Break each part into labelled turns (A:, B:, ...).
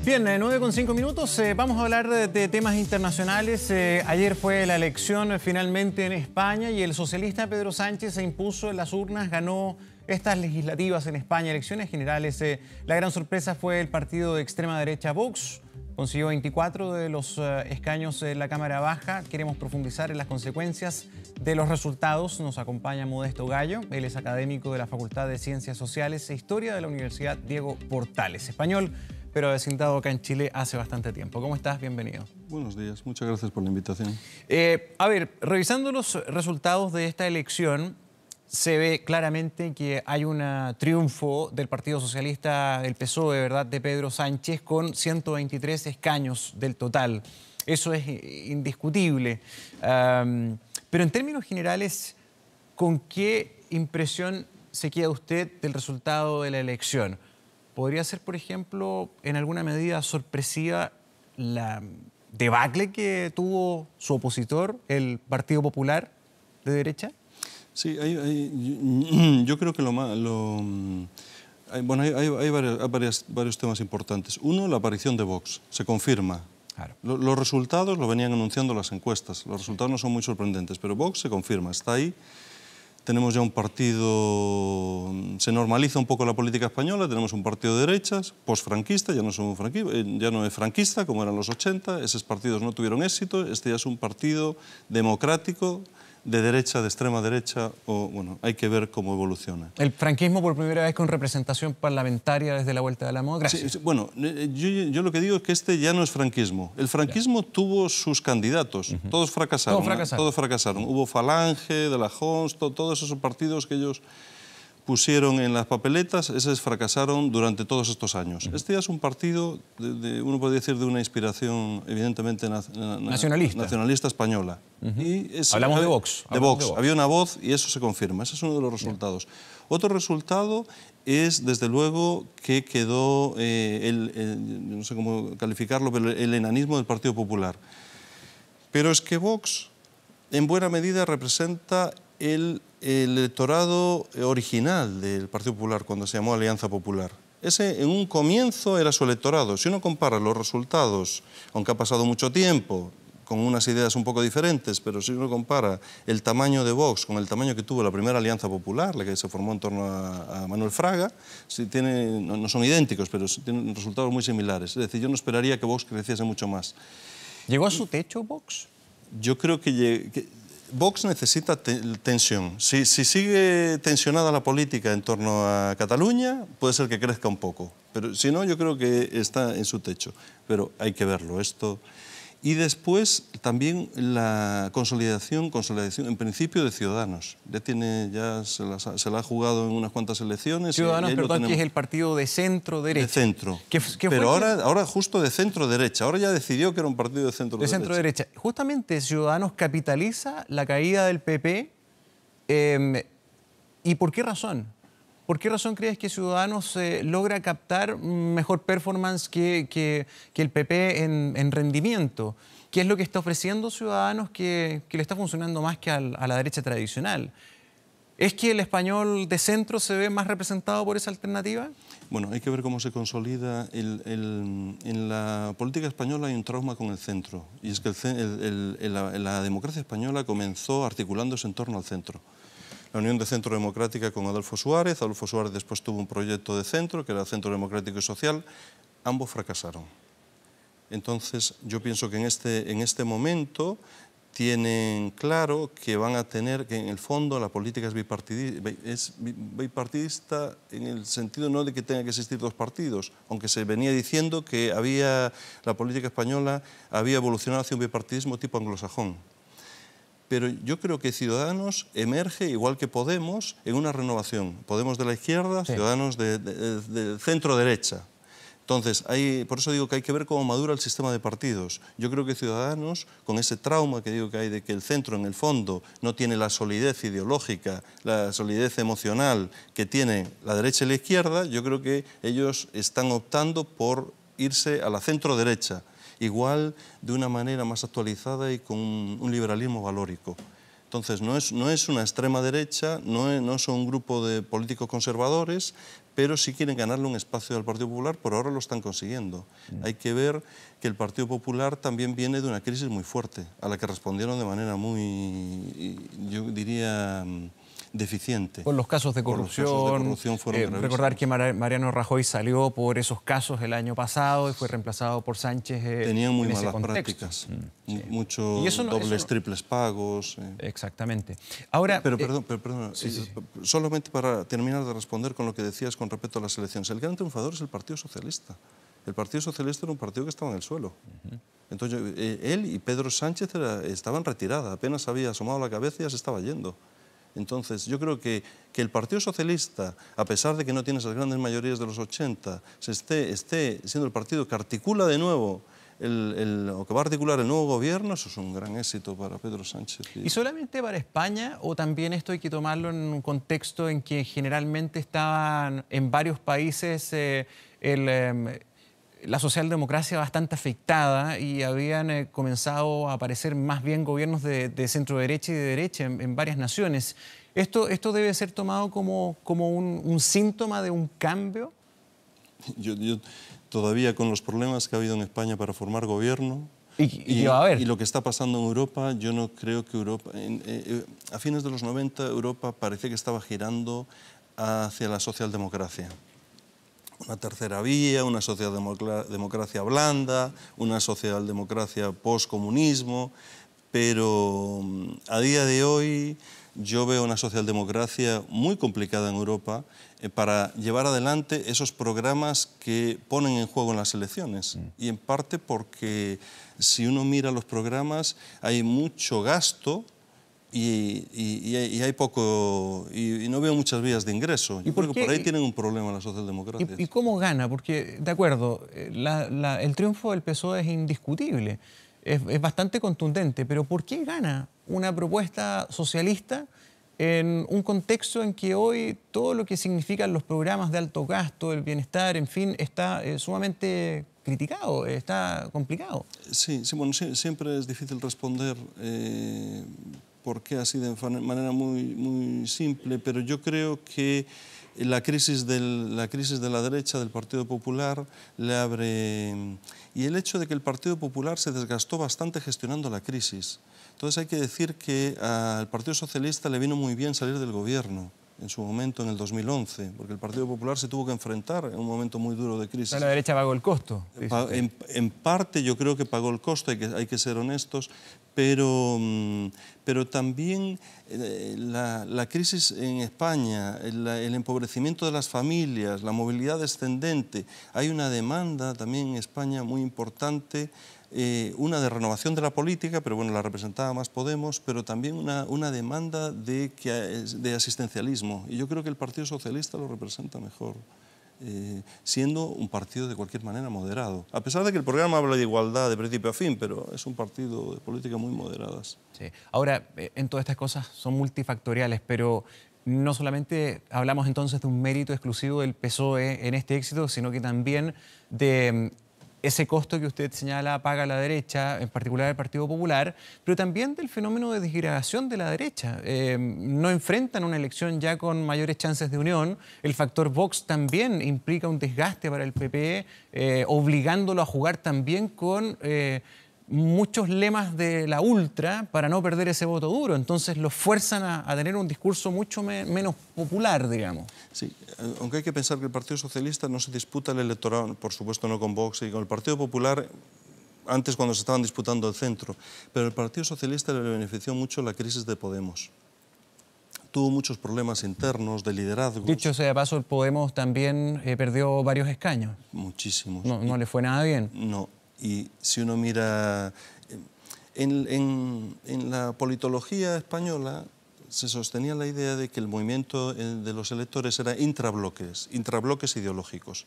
A: Bien, 9:05 minutos. Vamos a hablar de temas internacionales. Ayer fue la elección finalmente en España y el socialista Pedro Sánchez se impuso en las urnas, ganó estas legislativas en España, elecciones generales. La gran sorpresa fue el partido de extrema derecha Vox. Consiguió 24 de los escaños en la Cámara Baja. Queremos profundizar en las consecuencias de los resultados. Nos acompaña Modesto Gallo. Él es académico de la Facultad de Ciencias Sociales e Historia de la Universidad Diego Portales. Español, pero vecindado acá en Chile hace bastante tiempo. ¿Cómo estás? Bienvenido.
B: Buenos días, muchas gracias por la invitación.
A: Revisando los resultados de esta elección, se ve claramente que hay un triunfo del Partido Socialista, el PSOE, ¿verdad?, de Pedro Sánchez, con 123 escaños del total. Eso es indiscutible. Pero en términos generales, ¿con qué impresión se queda usted del resultado de la elección? ¿Podría ser, por ejemplo, en alguna medida sorpresiva la debacle que tuvo su opositor, el Partido Popular de derecha?
B: Sí, yo creo que hay varios temas importantes. Uno, la aparición de Vox. Se confirma.
A: Claro.
B: Los resultados lo venían anunciando las encuestas. Los resultados no son muy sorprendentes, pero Vox se confirma, está ahí. Tenemos ya un partido, se normaliza un poco la política española, tenemos un partido de derechas, posfranquista, ya no es franquista como eran los 80, esos partidos no tuvieron éxito, este ya es un partido democrático, de derecha, de extrema derecha, hay que ver cómo evoluciona.
A: El franquismo por primera vez con representación parlamentaria desde la vuelta de la democracia.
B: Sí, bueno, yo lo que digo es que este ya no es franquismo. El franquismo tuvo sus candidatos, todos fracasaron. Todos fracasaron. Hubo Falange, De la Jons, todos esos partidos que ellos pusieron en las papeletas, esos fracasaron durante todos estos años. Este ya es un partido, uno podría decir, de una inspiración evidentemente nacionalista española.
A: Hablamos de Vox.
B: De Vox. Había una voz y eso se confirma. Ese es uno de los resultados. Otro resultado es, desde luego, que quedó, no sé cómo calificarlo, pero el enanismo del Partido Popular. Pero es que Vox, en buena medida, representa el electorado original del Partido Popular cuando se llamó Alianza Popular. Ese en un comienzo era su electorado. Si uno compara los resultados, aunque ha pasado mucho tiempo, con unas ideas un poco diferentes, pero si uno compara el tamaño de Vox con el tamaño que tuvo la primera Alianza Popular, la que se formó en torno a Manuel Fraga, no son idénticos, pero tienen resultados muy similares. Es decir, yo no esperaría que Vox creciese mucho más.
A: ¿Llegó a su techo Vox?
B: Yo creo que Vox necesita tensión. Si sigue tensionada la política en torno a Cataluña, puede ser que crezca un poco. Pero si no, yo creo que está en su techo. Pero hay que verlo esto. Y después también la consolidación en principio de Ciudadanos. Ya se la ha jugado en unas cuantas elecciones.
A: Ciudadanos, perdón, que es el partido de centro-derecha.
B: De centro.
A: Pero
B: ahora justo de centro-derecha. Ahora ya decidió que era un partido de centro-derecha.
A: De centro-derecha. Justamente Ciudadanos capitaliza la caída del PP. ¿Y por qué razón? ¿Por qué razón crees que Ciudadanos logra captar mejor performance que el PP en rendimiento? ¿Qué es lo que está ofreciendo Ciudadanos que le está funcionando más que a la derecha tradicional? ¿Es que el español de centro se ve más representado por esa alternativa?
B: Bueno, hay que ver cómo se consolida. En la política española hay un trauma con el centro. Y es que la democracia española comenzó articulándose en torno al centro. La Unión de Centro Democrática con Adolfo Suárez. Adolfo Suárez después tuvo un proyecto de centro, que era Centro Democrático y Social. Ambos fracasaron. Entonces, yo pienso que en este momento tienen claro que van a tener, que en el fondo la política es bipartidista en el sentido no de que tenga que existir dos partidos, aunque se venía diciendo que la política española había evolucionado hacia un bipartidismo tipo anglosajón. Pero yo creo que Ciudadanos emerge, igual que Podemos, en una renovación. Podemos de la izquierda, sí. Ciudadanos de centro-derecha. Entonces, por eso digo que hay que ver cómo madura el sistema de partidos. Yo creo que Ciudadanos, con ese trauma que digo que hay de que el centro, en el fondo, no tiene la solidez ideológica, la solidez emocional que tiene la derecha y la izquierda, yo creo que ellos están optando por irse a la centro-derecha, igual de una manera más actualizada y con un liberalismo valórico. Entonces, no es una extrema derecha, no son un grupo de políticos conservadores, pero sí quieren ganarle un espacio al Partido Popular, por ahora lo están consiguiendo. Hay que ver que el Partido Popular también viene de una crisis muy fuerte, a la que respondieron de manera muy, yo diría, deficiente.
A: Por los casos de corrupción,
B: fueron
A: recordar que Mariano Rajoy salió por esos casos el año pasado y fue reemplazado por Sánchez.
B: Tenían muy
A: en ese
B: malas
A: contexto.
B: prácticas, muchos dobles, triples pagos.
A: Exactamente. Ahora,
B: pero perdón, solamente para terminar de responder con lo que decías con respecto a las elecciones. El gran triunfador es el Partido Socialista. El Partido Socialista era un partido que estaba en el suelo. Entonces, él y Pedro Sánchez estaban retirados, apenas había asomado la cabeza y ya se estaba yendo. Entonces, yo creo que el Partido Socialista, a pesar de que no tiene esas grandes mayorías de los 80, esté siendo el partido que articula de nuevo, o que va a articular el nuevo gobierno, eso es un gran éxito para Pedro Sánchez.
A: ¿Y solamente para España o también esto hay que tomarlo en un contexto en que generalmente estaban en varios países la socialdemocracia bastante afectada y habían comenzado a aparecer más bien gobiernos de centro derecha y de derecha en varias naciones? ¿Esto debe ser tomado como un síntoma de un cambio?
B: Yo todavía con los problemas que ha habido en España para formar gobierno
A: y
B: lo que está pasando en Europa, yo no creo que Europa... a fines de los 90 Europa parecía que estaba girando hacia la socialdemocracia. Una tercera vía, una socialdemocracia blanda, una socialdemocracia post-comunismo, pero a día de hoy yo veo una socialdemocracia muy complicada en Europa para llevar adelante esos programas que ponen en juego en las elecciones. Y en parte porque si uno mira los programas hay mucho gasto y hay poco, y no veo muchas vías de ingreso. Yo creo que por ahí tienen un problema las socialdemocracias.
A: ¿Y cómo gana? Porque, de acuerdo, el triunfo del PSOE es indiscutible, es bastante contundente, pero ¿por qué gana una propuesta socialista en un contexto en que hoy todo lo que significan los programas de alto gasto, el bienestar, en fin, está sumamente criticado, está complicado?
B: Sí, bueno, siempre es difícil responder porque así de manera muy simple, pero yo creo que la crisis de la derecha del Partido Popular le abre... Y el hecho de que el Partido Popular se desgastó bastante gestionando la crisis. Entonces hay que decir que al Partido Socialista le vino muy bien salir del gobierno en su momento, en el 2011, porque el Partido Popular se tuvo que enfrentar en un momento muy duro de crisis.
A: La derecha pagó el costo.
B: En parte yo creo que pagó el costo, hay que ser honestos, pero también la crisis en España, el empobrecimiento de las familias, la movilidad descendente, hay una demanda también en España muy importante, una de renovación de la política, pero bueno, la representaba más Podemos, pero también una demanda de asistencialismo. Y yo creo que el Partido Socialista lo representa mejor, siendo un partido de cualquier manera moderado. A pesar de que el programa habla de igualdad de principio a fin, pero es un partido de políticas muy moderadas.
A: Sí. Ahora, en todas estas cosas son multifactoriales, pero no solamente hablamos entonces de un mérito exclusivo del PSOE en este éxito, sino que también de ese costo que usted señala paga la derecha, en particular el Partido Popular, pero también del fenómeno de disgregación de la derecha. No enfrentan una elección ya con mayores chances de unión. El factor Vox también implica un desgaste para el PP, obligándolo a jugar también con muchos lemas de la ultra para no perder ese voto duro. Entonces los fuerzan a tener un discurso mucho menos popular, digamos.
B: Sí, aunque hay que pensar que el Partido Socialista no se disputa el electorado, por supuesto no con Vox y con el Partido Popular, antes cuando se estaban disputando el centro, pero el Partido Socialista le benefició mucho la crisis de Podemos. Tuvo muchos problemas internos, de liderazgo.
A: Dicho sea de paso, el Podemos también perdió varios escaños.
B: Muchísimos.
A: No le fue nada bien.
B: No. Y si uno mira, en la politología española se sostenía la idea de que el movimiento de los electores era intrabloques ideológicos.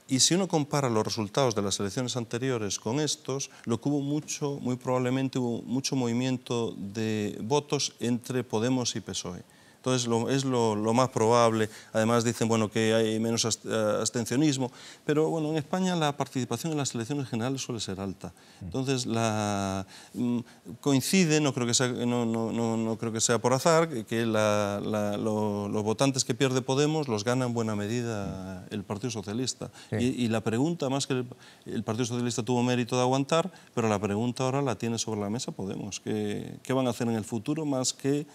B: Y si uno compara los resultados de las elecciones anteriores con estos, lo que hubo muy probablemente hubo mucho movimiento de votos entre Podemos y PSOE. Entonces es lo más probable. Además dicen bueno, que hay menos abstencionismo, pero bueno, en España la participación en las elecciones generales suele ser alta. Entonces coincide, no creo que sea por azar, que los votantes que pierde Podemos los gana en buena medida el Partido Socialista. Sí. Y la pregunta, más que el Partido Socialista tuvo mérito de aguantar, pero la pregunta ahora la tiene sobre la mesa Podemos. ¿Qué van a hacer en el futuro más que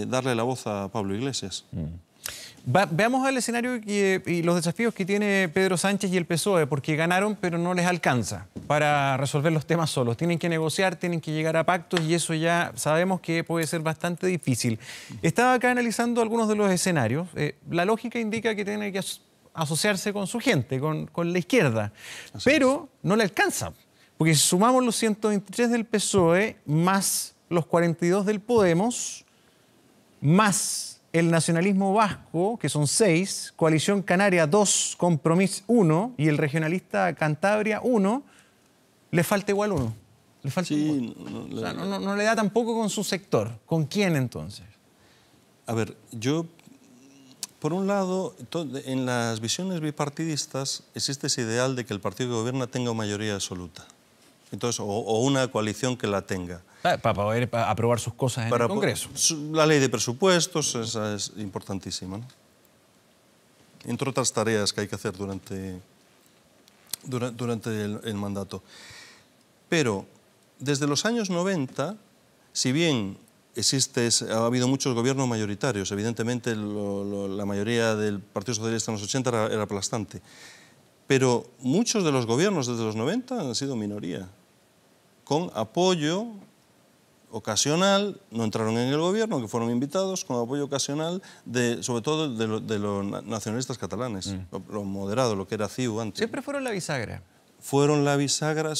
B: darle la voz a Pablo Iglesias?
A: Veamos el escenario y los desafíos que tiene Pedro Sánchez y el PSOE, porque ganaron, pero no les alcanza para resolver los temas solos. Tienen que negociar, tienen que llegar a pactos y eso ya sabemos que puede ser bastante difícil. Estaba acá analizando algunos de los escenarios. La lógica indica que tiene que asociarse con su gente, con la izquierda, pero no le alcanza, porque si sumamos los 123 del PSOE más los 42 del Podemos, más el nacionalismo vasco, que son 6, Coalición Canaria 2, Compromís 1 y el regionalista Cantabria 1, le falta igual 1. Le falta
B: sí,
A: no le da tampoco con su sector. ¿Con quién entonces?
B: A ver, yo, por un lado, en las visiones bipartidistas existe ese ideal de que el partido que gobierna tenga mayoría absoluta. Entonces, o una coalición que la tenga.
A: Para poder aprobar sus cosas en el Congreso.
B: La ley de presupuestos, esa es importantísima, ¿no? Entre otras tareas que hay que hacer durante el mandato. Pero desde los años 90, si bien ha habido muchos gobiernos mayoritarios, evidentemente la mayoría del Partido Socialista en los 80 era aplastante, pero muchos de los gobiernos desde los 90 han sido minoría, con apoyo ocasional, no entraron en el gobierno, que fueron invitados, con apoyo ocasional, sobre todo de los nacionalistas catalanes, lo moderado, lo que era CiU antes.
A: Siempre fueron la bisagra.
B: Fueron la bisagra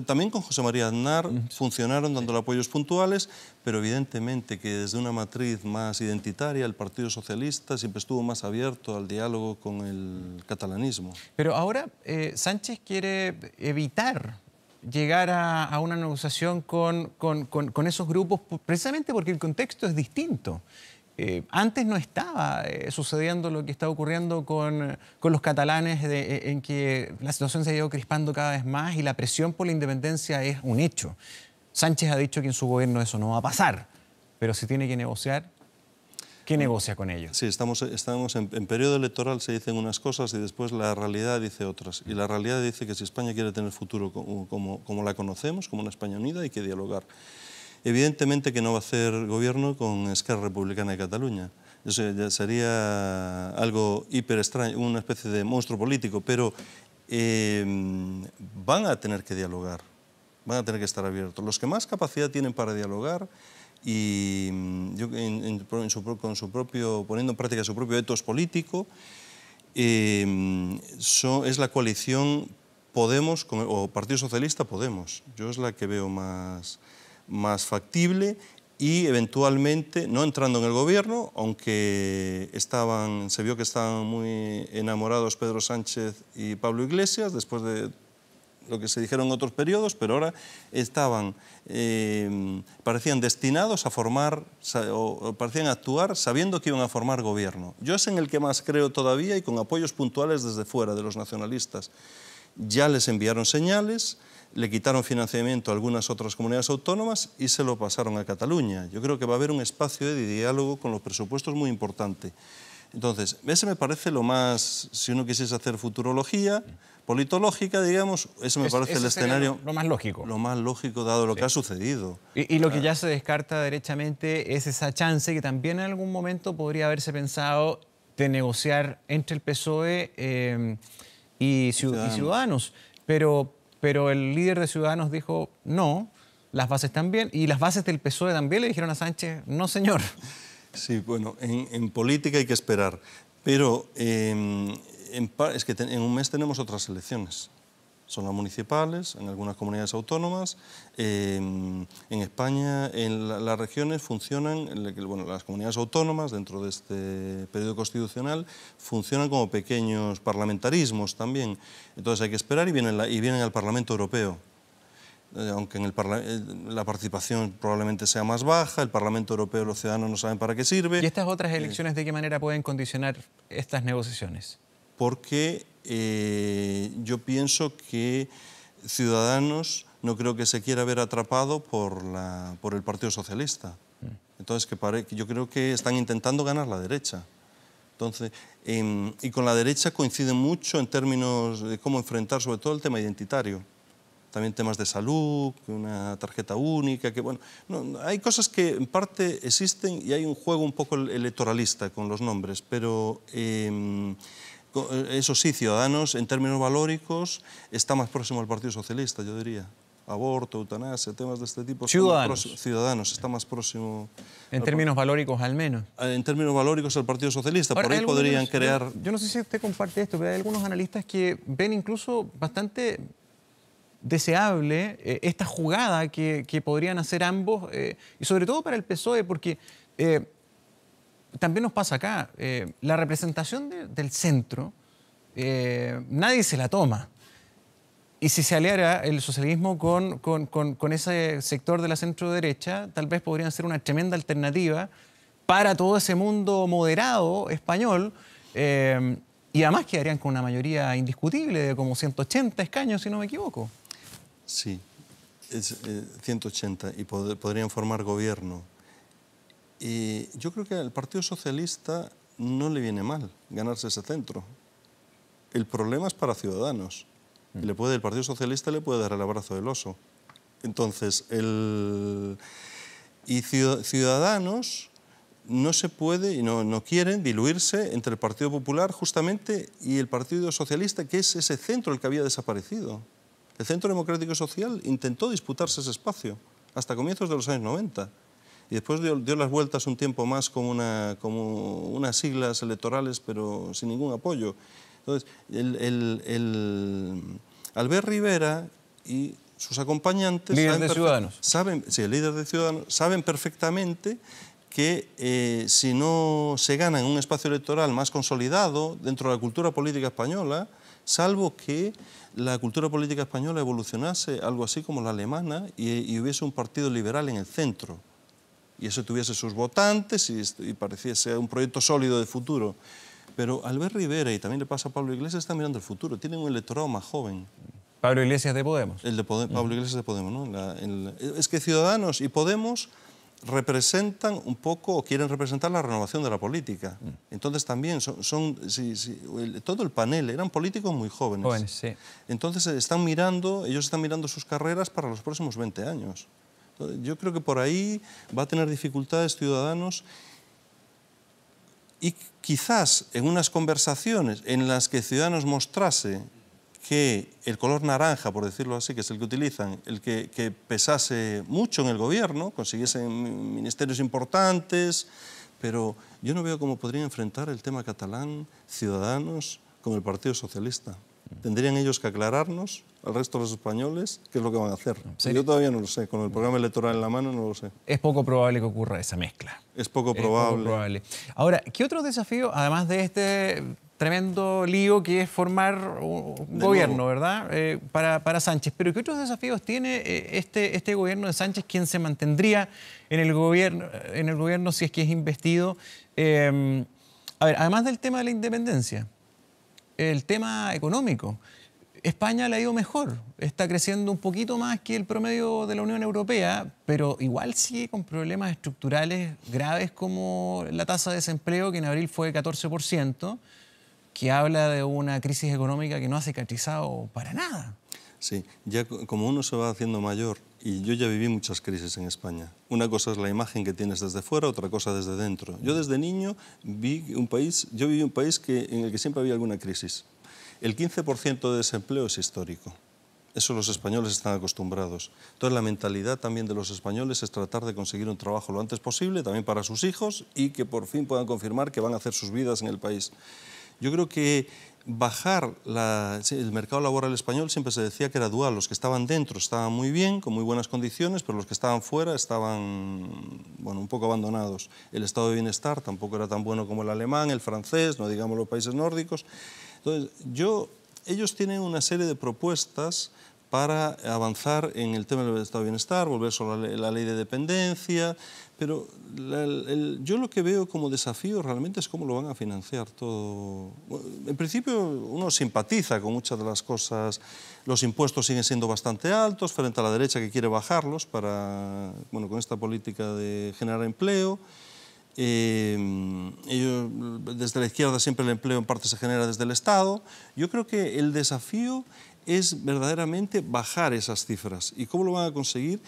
B: también con José María Aznar funcionaron dando apoyos puntuales, pero evidentemente que desde una matriz más identitaria el Partido Socialista siempre estuvo más abierto al diálogo con el catalanismo.
A: Pero ahora Sánchez quiere evitar llegar a una negociación con esos grupos precisamente porque el contexto es distinto. Antes no estaba sucediendo lo que está ocurriendo con los catalanes, en que la situación se ha ido crispando cada vez más y la presión por la independencia es un hecho. Sánchez ha dicho que en su gobierno eso no va a pasar, pero si tiene que negociar, ¿qué negocia con ellos?
B: Sí, estamos en periodo electoral, se dicen unas cosas y después la realidad dice otras. Y la realidad dice que si España quiere tener futuro como la conocemos, como una España unida, hay que dialogar. Evidentemente que no va a hacer gobierno con Esquerra Republicana de Cataluña. Eso ya sería algo hiper extraño, una especie de monstruo político, pero van a tener que dialogar, van a tener que estar abiertos. Los que más capacidad tienen para dialogar y poniendo en práctica su propio etos político, es la coalición Podemos o Partido Socialista Podemos. Yo es la que veo más factible y eventualmente, no entrando en el gobierno, aunque se vio que estaban muy enamorados Pedro Sánchez y Pablo Iglesias después de lo que se dijeron en otros periodos, pero ahora parecían destinados a formar, o parecían actuar sabiendo que iban a formar gobierno. Yo es en el que más creo todavía y con apoyos puntuales desde fuera de los nacionalistas. Ya les enviaron señales, le quitaron financiamiento a algunas otras comunidades autónomas y se lo pasaron a Cataluña. Yo creo que va a haber un espacio de diálogo con los presupuestos muy importante. Entonces, ese me parece lo más, si uno quisiese hacer futurología, politológica, digamos, eso me parece el escenario...
A: Lo más lógico.
B: Lo más lógico, dado lo que ha sucedido.
A: Y lo que ya se descarta derechamente es esa chance que también en algún momento podría haberse pensado de negociar entre el PSOE y Ciudadanos. Pero el líder de Ciudadanos dijo no, las bases también, y las bases del PSOE también le dijeron a Sánchez, no señor.
B: Sí, bueno, en política hay que esperar, pero es que en un mes tenemos otras elecciones. Son las municipales, en algunas comunidades autónomas. En España, en las regiones funcionan, las comunidades autónomas, dentro de este periodo constitucional, funcionan como pequeños parlamentarismos también. Entonces hay que esperar y vienen al Parlamento Europeo. aunque en la participación probablemente sea más baja, el Parlamento Europeo, los ciudadanos no saben para qué sirve.
A: ¿Y estas otras elecciones de qué manera pueden condicionar estas negociaciones?
B: Porque yo pienso que Ciudadanos no creo que se quiera ver atrapado por el Partido Socialista. Entonces, yo creo que están intentando ganar la derecha. Entonces, y con la derecha coinciden mucho en términos de cómo enfrentar sobre todo el tema identitario. También temas de salud, una tarjeta única, que bueno, no, hay cosas que en parte existen y hay un juego un poco electoralista con los nombres, pero eso sí, Ciudadanos en términos valóricos está más próximo al Partido Socialista, yo diría. Aborto, eutanasia, temas de este tipo. Ciudadanos está más próximo.
A: En términos valóricos al menos.
B: En términos valóricos al Partido Socialista.
A: Ahora,
B: por ahí podrían crear...
A: Yo no sé si usted comparte esto, pero hay algunos analistas que ven incluso bastante deseable esta jugada que podrían hacer ambos, y sobre todo para el PSOE, porque también nos pasa acá, la representación del centro, nadie se la toma. Y si se aliara el socialismo con ese sector de la centro-derecha, tal vez podrían ser una tremenda alternativa para todo ese mundo moderado español, y además quedarían con una mayoría indiscutible de como 180 escaños, si no me equivoco.
B: Sí, es 180 y podrían formar gobierno. Y yo creo que al Partido Socialista no le viene mal ganarse ese centro. El problema es para Ciudadanos. El Partido Socialista le puede dar el abrazo del oso. Entonces, Ciudadanos no se puede y no quieren diluirse entre el Partido Popular justamente y el Partido Socialista, que es ese centro el que había desaparecido. El Centro Democrático Social intentó disputarse ese espacio hasta comienzos de los años 90 y después dio las vueltas un tiempo más como unas siglas electorales pero sin ningún apoyo. Entonces, Albert Rivera y sus acompañantes...
A: Líder de Ciudadanos.
B: Sí, el líder de Ciudadanos, saben perfectamente que si no se gana en un espacio electoral más consolidado dentro de la cultura política española, salvo que la cultura política española evolucionase algo así como la alemana y hubiese un partido liberal en el centro, y eso tuviese sus votantes y pareciese un proyecto sólido de futuro. Pero Albert Rivera, y también le pasa a Pablo Iglesias, está mirando el futuro, tienen un electorado más joven.
A: Pablo Iglesias de Podemos.
B: Pablo Iglesias de Podemos, ¿no? Es que Ciudadanos y Podemos representan un poco, o quieren representar la renovación de la política. Entonces también todo el panel eran políticos muy jóvenes.
A: Jóvenes, sí.
B: Entonces ellos están mirando sus carreras para los próximos 20 años. Entonces, yo creo que por ahí va a tener dificultades Ciudadanos y quizás en unas conversaciones en las que Ciudadanos mostrase que el color naranja, por decirlo así, que es el que utilizan, el que pesase mucho en el gobierno, consiguiesen ministerios importantes, pero yo no veo cómo podrían enfrentar el tema catalán Ciudadanos con el Partido Socialista. Tendrían ellos que aclararnos al resto de los españoles qué es lo que van a hacer. Sí. Yo todavía no lo sé, con el programa electoral en la mano no lo sé.
A: Es poco probable que ocurra esa mezcla.
B: Es poco probable.
A: Ahora, ¿qué otros desafíos, además de este tremendo lío que es formar un gobierno, ¿verdad? Para Sánchez. Pero ¿qué otros desafíos tiene este gobierno de Sánchez, quien se mantendría en el gobierno si es que es investido? A ver, además del tema de la independencia, el tema económico. España le ha ido mejor, está creciendo un poquito más que el promedio de la Unión Europea, pero igual sigue con problemas estructurales graves como la tasa de desempleo, que en abril fue de 14%, que habla de una crisis económica que no ha cicatrizado para nada.
B: Sí, ya como uno se va haciendo mayor, y yo ya viví muchas crisis en España. Una cosa es la imagen que tienes desde fuera, otra cosa desde dentro. Yo desde niño viví un país en el que siempre había alguna crisis. El 15% de desempleo es histórico. Eso los españoles están acostumbrados. Entonces la mentalidad también de los españoles es tratar de conseguir un trabajo lo antes posible, también para sus hijos, y que por fin puedan confirmar que van a hacer sus vidas en el país. Yo creo que bajar el mercado laboral español siempre se decía que era dual. Los que estaban dentro estaban muy bien, con muy buenas condiciones, pero los que estaban fuera estaban un poco abandonados. El estado de bienestar tampoco era tan bueno como el alemán, el francés, no digamos los países nórdicos. Entonces, ellos tienen una serie de propuestas para avanzar en el tema del estado de bienestar, volver sobre la ley de dependencia, pero yo lo que veo como desafío realmente es cómo lo van a financiar todo. En principio uno simpatiza con muchas de las cosas, los impuestos siguen siendo bastante altos frente a la derecha que quiere bajarlos para, bueno, con esta política de generar empleo. Desde la izquierda siempre el empleo en parte se genera desde el Estado. Yo creo que el desafío es verdaderamente bajar esas cifras. ¿Y cómo lo van a conseguir?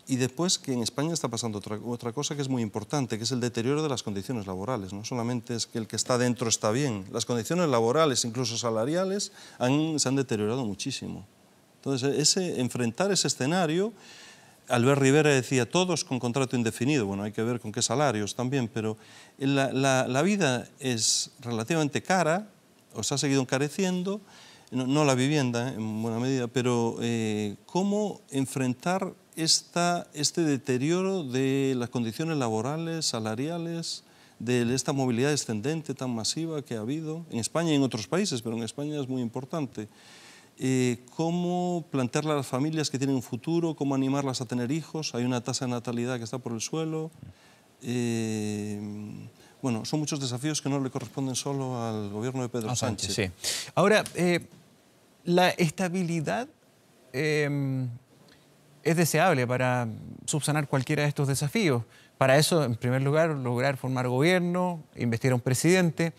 B: Y después que en España está pasando otra cosa que es muy importante, que es el deterioro de las condiciones laborales. No solamente es que el que está dentro está bien, las condiciones laborales, incluso salariales, se han deteriorado muchísimo. Entonces, enfrentar ese escenario, Albert Rivera decía, todos con contrato indefinido, bueno, hay que ver con qué salarios también, pero la vida es relativamente cara, o se ha seguido encareciendo, no la vivienda en buena medida, pero cómo enfrentar este deterioro de las condiciones laborales, salariales, de esta movilidad descendente tan masiva que ha habido en España y en otros países, pero en España es muy importante. Cómo plantearle a las familias que tienen un futuro, cómo animarlas a tener hijos. Hay una tasa de natalidad que está por el suelo. Bueno, son muchos desafíos que no le corresponden solo al gobierno de Pedro Sánchez.
A: Sí. Ahora, la estabilidad es deseable para subsanar cualquiera de estos desafíos. Para eso, en primer lugar, lograr formar gobierno, investir a un presidente.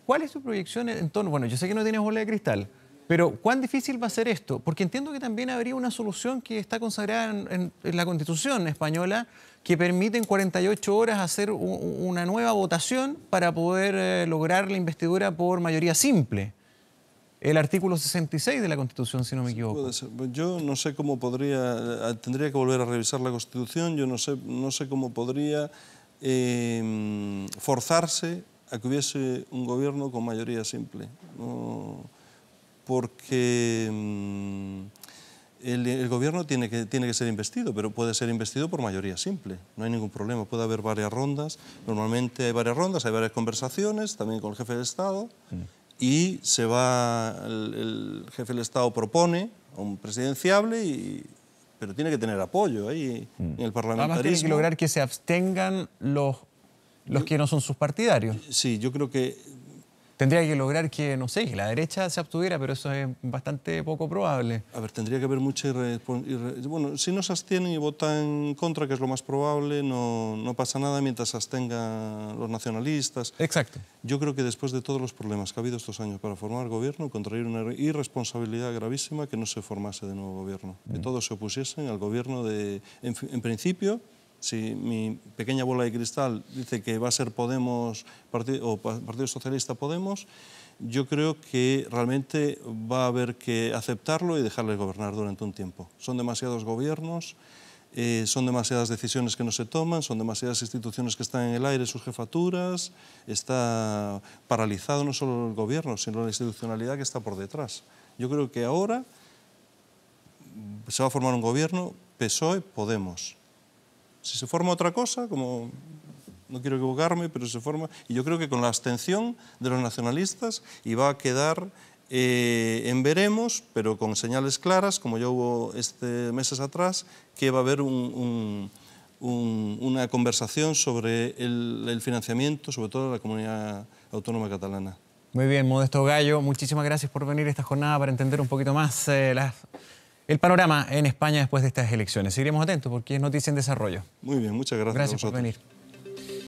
A: ¿Cuál es tu proyección en torno? Bueno, yo sé que no tienes bola de cristal, pero ¿cuán difícil va a ser esto? Porque entiendo que también habría una solución que está consagrada en la Constitución española que permite en 48 horas hacer una nueva votación para poder lograr la investidura por mayoría simple. El artículo 66 de la Constitución, si no me equivoco.
B: Puede ser. Yo no sé cómo podría, tendría que volver a revisar la Constitución, yo no sé cómo podría forzarse a que hubiese un gobierno con mayoría simple. No, porque el gobierno tiene que ser investido, pero puede ser investido por mayoría simple, no hay ningún problema, puede haber varias rondas, normalmente hay varias rondas, hay varias conversaciones, también con el jefe del Estado, y el jefe del Estado propone a un presidenciable, pero tiene que tener apoyo ahí en el parlamentarismo.
A: Además tiene que lograr que se abstengan los que no son sus partidarios.
B: Sí, yo creo que
A: tendría que lograr que, no sé, que la derecha se abstuviera, pero eso es bastante poco probable.
B: A ver, tendría que haber mucha bueno, si no se abstienen y votan en contra, que es lo más probable, no pasa nada mientras se abstengan los nacionalistas.
A: Exacto.
B: Yo creo que después de todos los problemas que ha habido estos años para formar gobierno, contraer una irresponsabilidad gravísima que no se formase de nuevo gobierno. Que todos se opusiesen al gobierno en principio. Si mi pequeña bola de cristal dice que va a ser Podemos o Partido Socialista Podemos, yo creo que realmente va a haber que aceptarlo y dejarles gobernar durante un tiempo. Son demasiados gobiernos, son demasiadas decisiones que no se toman, son demasiadas instituciones que están en el aire, sus jefaturas, está paralizado no solo el gobierno, sino la institucionalidad que está por detrás. Yo creo que ahora se va a formar un gobierno PSOE-Podemos. Si se forma otra cosa, como no quiero equivocarme, pero se forma, y yo creo que con la abstención de los nacionalistas, y va a quedar en veremos, pero con señales claras, como ya hubo meses atrás, que va a haber una conversación sobre el financiamiento, sobre todo de la comunidad autónoma catalana.
A: Muy bien, Modesto Gallo, muchísimas gracias por venir a esta jornada para entender un poquito más el panorama en España después de estas elecciones. Seguiremos atentos porque es noticia en desarrollo.
B: Muy bien, muchas gracias.
A: Gracias por venir.